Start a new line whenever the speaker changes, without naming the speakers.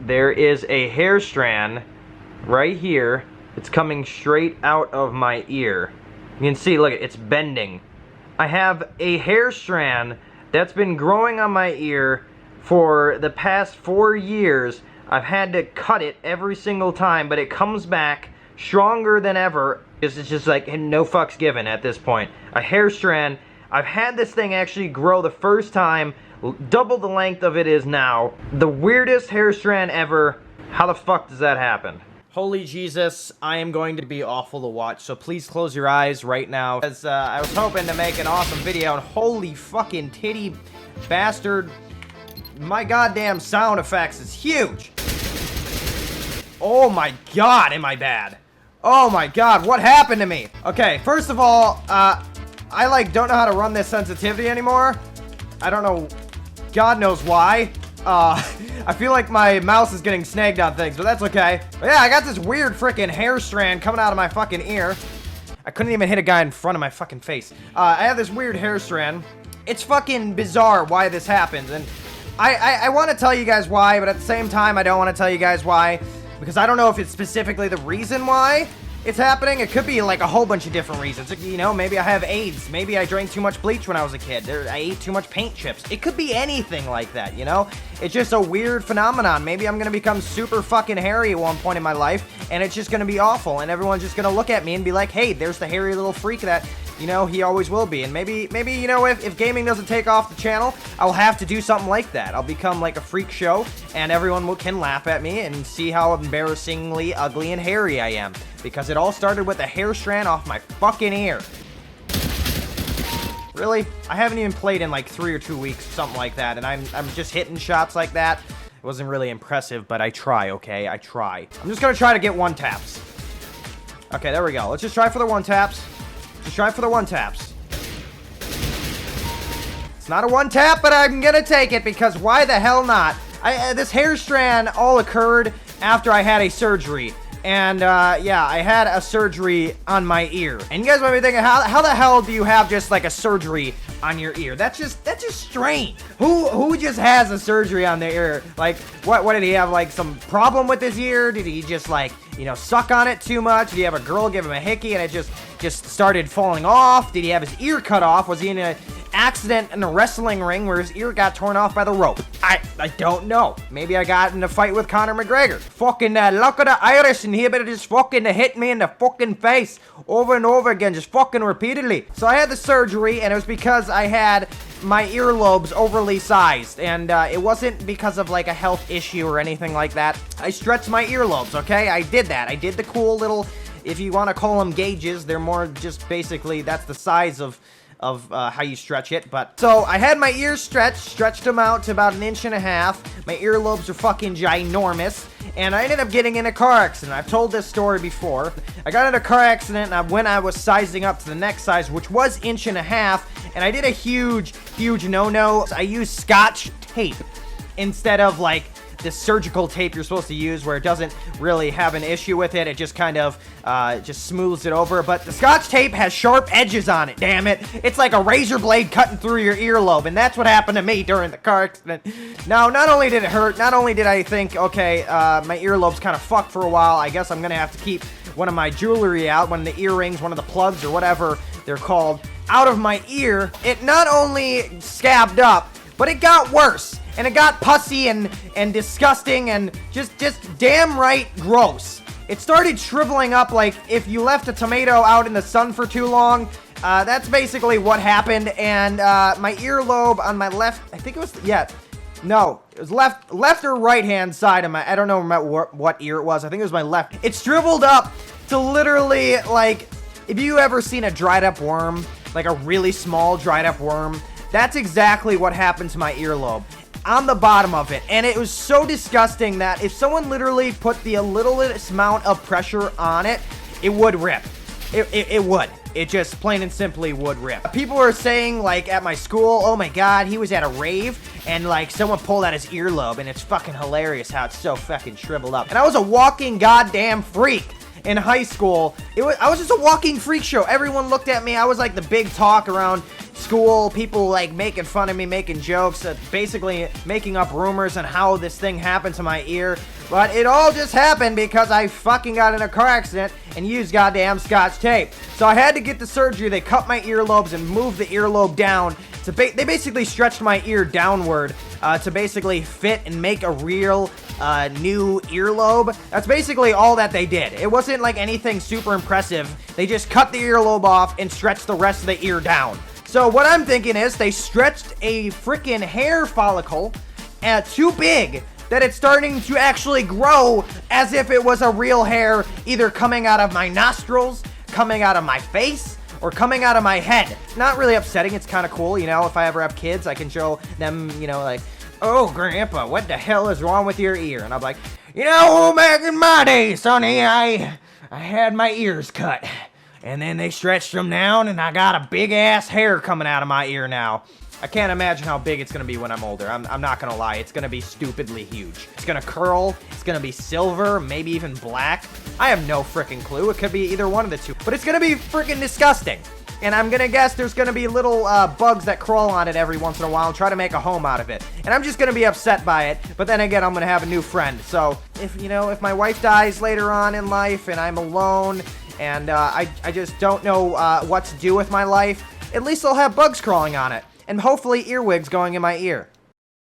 there is a hair strand right here. It's coming straight out of my ear. You can see, look, it's bending. I have a hair strand that's been growing on my ear for the past 4 years. I've had to cut it every single time, but it comes back stronger than ever. It's just like no fucks given at this point. A hair strand. I've had this thing actually grow the first time, double the length of it is now. The weirdest hair strand ever. How the fuck does that happen? Holy Jesus, I am going to be awful to watch, so please close your eyes right now. As I was hoping to make an awesome video, and holy fucking titty bastard, my goddamn sound effects is huge. Oh my god, am I bad? Oh my god, what happened to me? Okay, first of all, I don't know how to run this sensitivity anymore. I don't know, God knows why. I feel like my mouse is getting snagged on things, but that's okay. But yeah, I got this weird freaking hair strand coming out of my fucking ear. I couldn't even hit a guy in front of my fucking face. I have this weird hair strand. It's fucking bizarre why this happens, and I want to tell you guys why, but at the same time, I don't want to tell you guys why, because I don't know if it's specifically the reason why it's happening. It could be like a whole bunch of different reasons. You know, maybe I have AIDS. Maybe I drank too much bleach when I was a kid. I ate too much paint chips. It could be anything like that, you know? It's just a weird phenomenon. Maybe I'm gonna become super fucking hairy at one point in my life, and it's just gonna be awful, and everyone's just gonna look at me and be like, hey, there's the hairy little freak that, you know, he always will be. And maybe you know, if gaming doesn't take off the channel, I'll have to do something like that. I'll become like a freak show, and everyone can laugh at me and see how embarrassingly ugly and hairy I am. Because it all started with a hair strand off my fucking ear. Really? I haven't even played in like 3 or 2 weeks, something like that, and I'm just hitting shots like that. It wasn't really impressive, but I try, okay? I try. I'm just gonna try to get one taps. Okay, there we go. Let's just try for the one taps. Just try for the one taps. It's not a one tap, but I'm gonna take it because why the hell not? This hair strand all occurred after I had a surgery. And, yeah, I had a surgery on my ear. And you guys might be thinking, how the hell do you have just, like, a surgery on your ear? That's just strange. Who just has a surgery on their ear? Like, what did he have, like, some problem with his ear? Did he just, like, you know, suck on it too much? Did he have a girl give him a hickey and it just started falling off? Did he have his ear cut off? Was he in an accident in a wrestling ring where his ear got torn off by the rope? I don't know. Maybe I got in a fight with Conor McGregor. Fucking luck of the Irish, and he better just fucking hit me in the fucking face over and over again, just fucking repeatedly. So I had the surgery, and it was because I had my earlobes overly sized, and it wasn't because of like a health issue or anything like that. I stretched my earlobes, okay? I did that. I did the cool little, if you want to call them gauges, they're more just basically, that's the size of how you stretch it. But so I had my ears stretched them out to about 1.5 inches. My earlobes are fucking ginormous, and I ended up getting in a car accident. I've told this story before. I got in a car accident when I was sizing up to the next size, which was 1.5 inches, and I did a huge no-no. I used Scotch tape instead of like the surgical tape you're supposed to use, where it doesn't really have an issue with it. It just kind of just smooths it over. But the Scotch tape has sharp edges on it, damn it. It's like a razor blade cutting through your earlobe, and that's what happened to me during the car accident. Now, not only did it hurt, not only did I think, okay, my earlobe's kind of fucked for a while, I guess I'm gonna have to keep one of my jewelry out, one of the earrings, one of the plugs, or whatever they're called, out of my ear. It not only scabbed up, but it got worse. And it got pussy and disgusting and just damn right gross. It started shriveling up like if you left a tomato out in the sun for too long. That's basically what happened. And my earlobe on my left, I think it was, yeah, no, it was left or right hand side of my, I don't know what ear it was. I think it was my left. It shriveled up to literally like, if you ever seen a dried up worm, like a really small dried up worm, that's exactly what happened to my earlobe. On the bottom of it, and it was so disgusting that if someone literally put the littlest amount of pressure on it, it would rip. It would. It just plain and simply would rip. People were saying, like, at my school, oh my god, he was at a rave, and, like, someone pulled out his earlobe, and it's fucking hilarious how it's so fucking shriveled up. And I was a walking goddamn freak in high school. I was just a walking freak show. Everyone looked at me. I was like the big talk around school, people like making fun of me, making jokes, basically making up rumors on how this thing happened to my ear. But it all just happened because I fucking got in a car accident and used goddamn Scotch tape. So I had to get the surgery. They cut my earlobes and moved the earlobe down. They basically stretched my ear downward to basically fit and make a real new earlobe. That's basically all that they did. It wasn't like anything super impressive. They just cut the earlobe off and stretched the rest of the ear down. So what I'm thinking is they stretched a freaking hair follicle too big that it's starting to actually grow as if it was a real hair, either coming out of my nostrils, coming out of my face, or coming out of my head. Not really upsetting, it's kind of cool, you know, if I ever have kids, I can show them, you know, like, oh, Grandpa, what the hell is wrong with your ear? And I'm like, you know, back in my day, Sonny, I had my ears cut. And then they stretched them down, and I got a big-ass hair coming out of my ear now. I can't imagine how big it's going to be when I'm older. I'm not going to lie. It's going to be stupidly huge. It's going to curl. It's going to be silver, maybe even black. I have no freaking clue. It could be either one of the two. But it's going to be freaking disgusting. And I'm going to guess there's going to be little bugs that crawl on it every once in a while and try to make a home out of it. And I'm just going to be upset by it. But then again, I'm going to have a new friend. So if my wife dies later on in life and I'm alone and I just don't know what to do with my life, at least I'll have bugs crawling on it. And hopefully earwigs going in my ear.